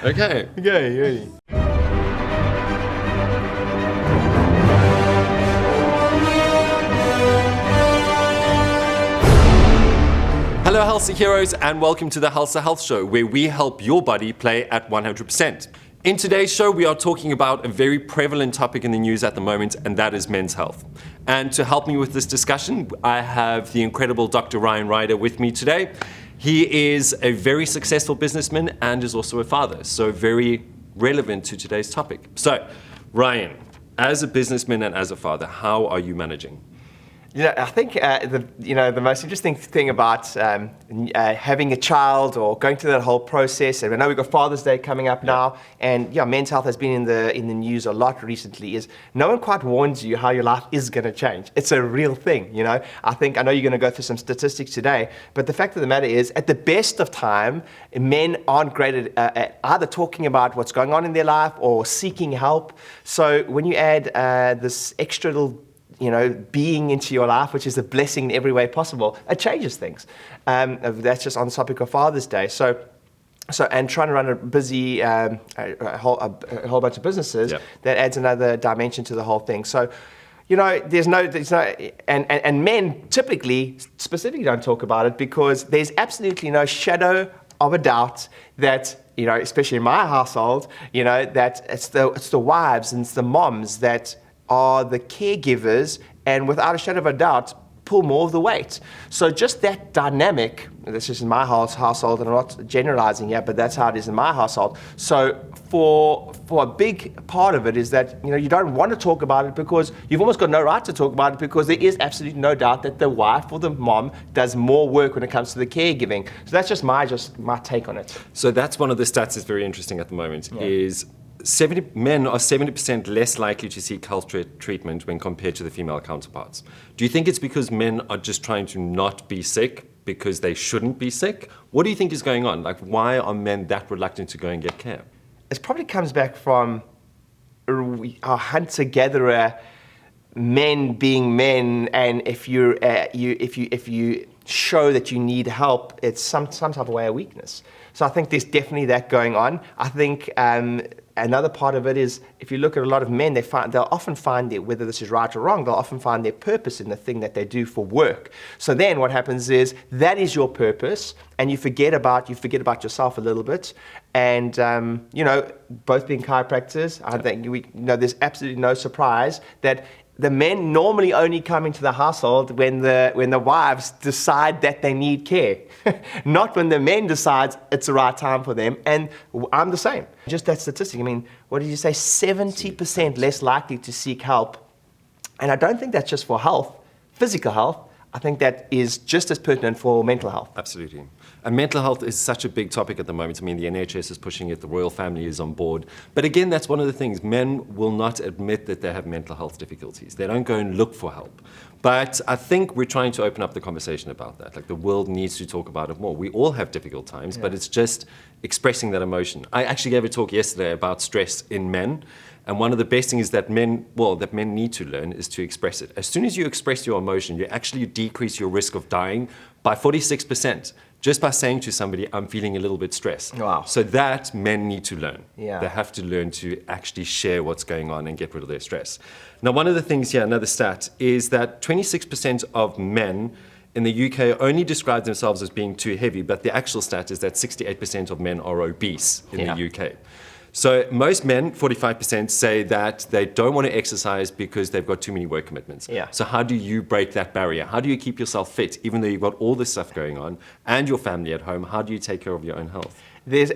Okay. Okay, ready. Hello Halsa heroes and welcome to the Halsa Health Show, where we help your body play at 100%. In today's show, we are talking about a very prevalent topic in the news at the moment, and that is men's health. And to help me with this discussion, I have the incredible Dr. Ryan Ryder with me today. He is a very successful businessman and is also a father, so very relevant to today's topic. So, Ryan, as a businessman and as a father, how are you managing? I think the most interesting thing about having a child or going through that whole process, and I know we've got Father's Day coming up now, and men's health has been in the news a lot recently, is no one quite warns you how your life is going to change. It's a real thing, I know you're going to go through some statistics today, but the fact of the matter is, at the best of time, men aren't great at either talking about what's going on in their life or seeking help. So when you add this extra little being into your life, which is a blessing in every way possible, it changes things. That's just on the topic of Father's Day. So and trying to run a busy, a whole bunch of businesses, that adds another dimension to the whole thing. So, there's no, and men typically, specifically don't talk about it because there's absolutely no shadow of a doubt that, especially in my household, that it's the wives and it's the moms that are the caregivers, and without a shadow of a doubt, pull more of the weight. So just that dynamic, this is in my household, and I'm not generalizing here, but that's how it is in my household. So for a big part of it is that, you don't want to talk about it because you've almost got no right to talk about it, because there is absolutely no doubt that the wife or the mom does more work when it comes to the caregiving. So that's just my take on it. So that's one of the stats that's very interesting at the moment, is men are 70% less likely to seek health treatment when compared to the female counterparts. Do you think it's because men are just trying to not be sick because they shouldn't be sick? What do you think is going on? Like, why are men that reluctant to go and get care? It probably comes back from our hunter-gatherer men being men, and if you show that you need help, it's some type of way of weakness. So I think there's definitely that going on. I think another part of it is, if you look at a lot of men, they'll often find whether this is right or wrong, they'll often find their purpose in the thing that they do for work. So then what happens is, that is your purpose, and you forget about yourself a little bit. And both being chiropractors, I think there's absolutely no surprise that the men normally only come into the household when the wives decide that they need care, not when the men decide it's the right time for them. And I'm the same. Just that statistic. I mean, what did you say? 70% less likely to seek help. And I don't think that's just for health, physical health. I think that is just as pertinent for mental health. Absolutely. And mental health is such a big topic at the moment. I mean, the NHS is pushing it, the royal family is on board. But again, that's one of the things. Men will not admit that they have mental health difficulties. They don't go and look for help. But I think we're trying to open up the conversation about that. Like, the world needs to talk about it more. We all have difficult times, but it's just expressing that emotion. I actually gave a talk yesterday about stress in men. And one of the best things that men need to learn is to express it. As soon as you express your emotion, you actually decrease your risk of dying by 46%, just by saying to somebody, I'm feeling a little bit stressed. Wow. So that men need to learn. Yeah. They have to learn to actually share what's going on and get rid of their stress. Now, one of the things here, another stat, is that 26% of men in the UK only describe themselves as being too heavy, but the actual stat is that 68% of men are obese in the UK. So most men, 45%, say that they don't want to exercise because they've got too many work commitments. Yeah. So how do you break that barrier? How do you keep yourself fit, even though you've got all this stuff going on and your family at home? How do you take care of your own health? There's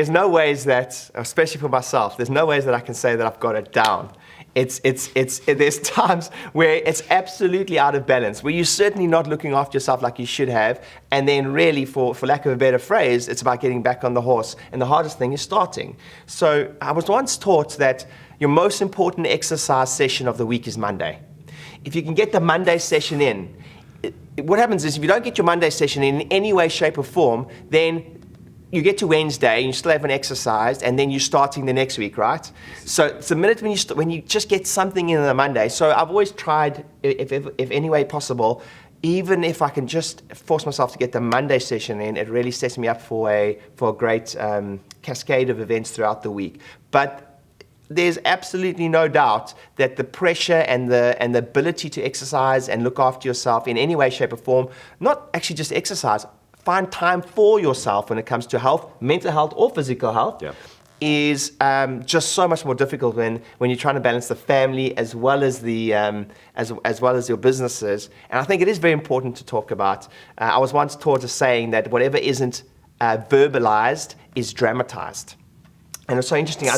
no ways that, especially for myself, there's no ways that I can say that I've got it down. There's times where it's absolutely out of balance, where you're certainly not looking after yourself like you should have, and then really, for lack of a better phrase, it's about getting back on the horse, and the hardest thing is starting. So I was once taught that your most important exercise session of the week is Monday. If you can get the Monday session in, what happens is, if you don't get your Monday session in any way, shape, or form, then you get to Wednesday and you still haven't exercised, and then you're starting the next week, right? So it's the minute when you just get something in on the Monday. So I've always tried, if any way possible, even if I can just force myself to get the Monday session in, it really sets me up for a great cascade of events throughout the week. But there's absolutely no doubt that the pressure and the ability to exercise and look after yourself in any way, shape, or form, not actually just exercise, find time for yourself when it comes to health, mental health or physical health, is just so much more difficult when you're trying to balance the family as well as the as well as your businesses. And I think it is very important to talk about. I was once taught a saying that whatever isn't verbalized is dramatized. And it's so interesting.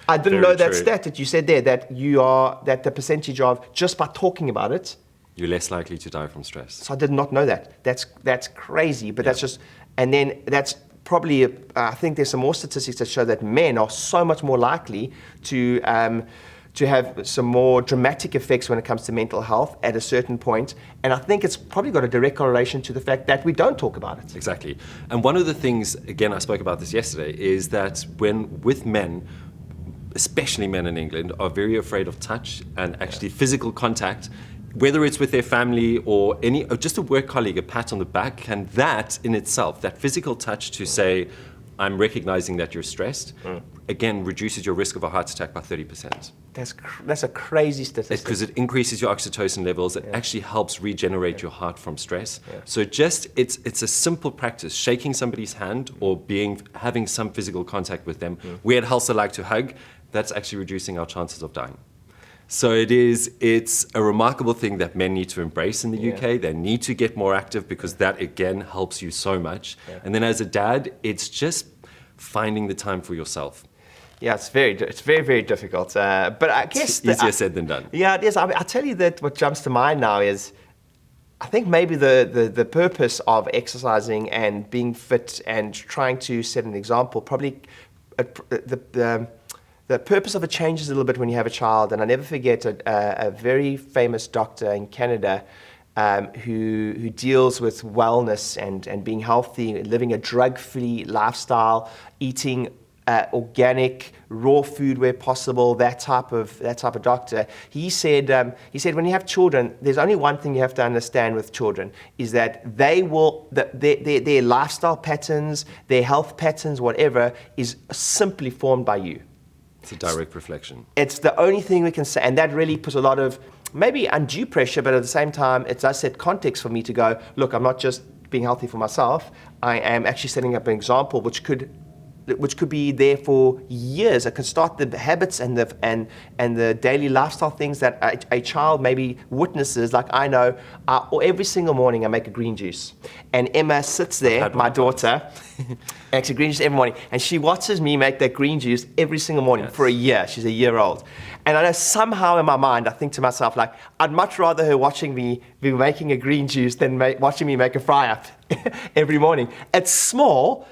I didn't know that stat that you said there, that the percentage of just by talking about it, you're less likely to die from stress. So I did not know that. That's crazy, but that's just, and then that's probably, I think there's some more statistics that show that men are so much more likely to have some more dramatic effects when it comes to mental health at a certain point. And I think it's probably got a direct correlation to the fact that we don't talk about it. Exactly. And one of the things, again, I spoke about this yesterday, is that with men, especially men in England, are very afraid of touch and actually physical contact, whether it's with their family or just a work colleague, a pat on the back, and that in itself, that physical touch to say, I'm recognizing that you're stressed, again, reduces your risk of a heart attack by 30%. That's a crazy statistic. Because it increases your oxytocin levels. It actually helps regenerate your heart from stress. So it's a simple practice, shaking somebody's hand or having some physical contact with them. We at Halsa like to hug. That's actually reducing our chances of dying. So it's a remarkable thing that men need to embrace in the UK. They need to get more active because that, again, helps you so much. And then as a dad, it's just finding the time for yourself. Yeah, it's very, very difficult. But I guess... It's easier said than done. Yeah, it is. I tell you that what jumps to mind now is, I think maybe the purpose of exercising and being fit and trying to set an example, probably the purpose of it changes a little bit when you have a child. And I never forget a very famous doctor in Canada who deals with wellness and being healthy, living a drug-free lifestyle, eating organic, raw food where possible, that type of doctor. He said when you have children, there's only one thing you have to understand with children, is that their lifestyle patterns, their health patterns, whatever, is simply formed by you. It's a direct reflection. It's the only thing we can say, and that really puts a lot of maybe undue pressure, but at the same time, it does set context for me to go, look, I'm not just being healthy for myself, I am actually setting up an example which could be there for years. I can start the habits and the daily lifestyle things that a child maybe witnesses. Like I know, every single morning I make a green juice, and Emma sits there, my daughter, makes a green juice every morning, and she watches me make that green juice every single morning for a year. She's a year old, and I know somehow in my mind I think to myself, like, I'd much rather her watching me be making a green juice than watching me make a fry up every morning. It's small,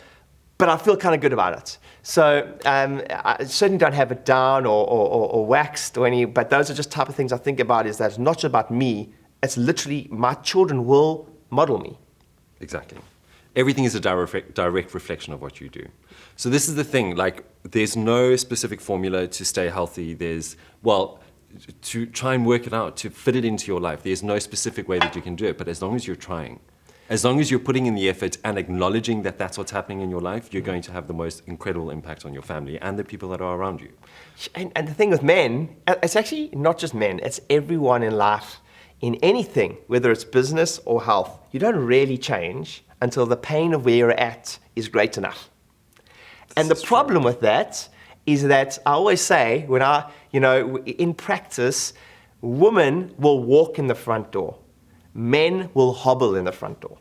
but I feel kind of good about it. So I certainly don't have it down or waxed or any, but those are just type of things I think about, is that it's not just about me, it's literally my children will model me. Exactly. Everything is a direct reflection of what you do. So this is the thing, like, there's no specific formula to stay healthy. To try and work it out, to fit it into your life, there's no specific way that you can do it, but as long as you're trying, as long as you're putting in the effort and acknowledging that that's what's happening in your life, you're going to have the most incredible impact on your family and the people that are around you. And the thing with men, it's actually not just men, it's everyone in life, in anything, whether it's business or health. You don't really change until the pain of where you're at is great enough. And the problem with that is that I always say, in practice, women will walk in the front door. Men will hobble in the front door,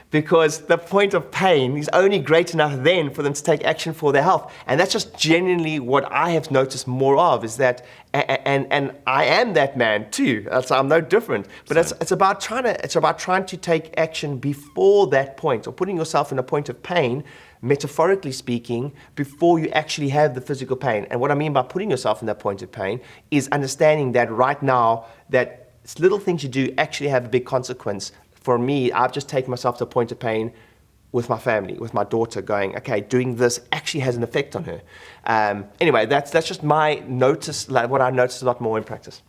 because the point of pain is only great enough then for them to take action for their health. And that's just genuinely what I have noticed more of, is that, and I am that man too. So I'm no different. But it's about trying to take action before that point, or putting yourself in a point of pain, metaphorically speaking, before you actually have the physical pain. And what I mean by putting yourself in that point of pain is understanding that right now, that little things you do actually have a big consequence. For me, I've just taken myself to a point of pain with my family, with my daughter, going, okay, doing this actually has an effect on her. Anyway, that's just my notice, like what I notice a lot more in practice.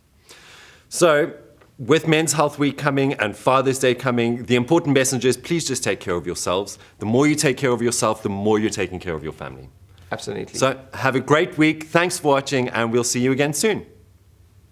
So with Men's Health Week coming and Father's Day coming, the important message is please just take care of yourselves. The more you take care of yourself, the more you're taking care of your family. Absolutely. So have a great week. Thanks for watching, and we'll see you again soon.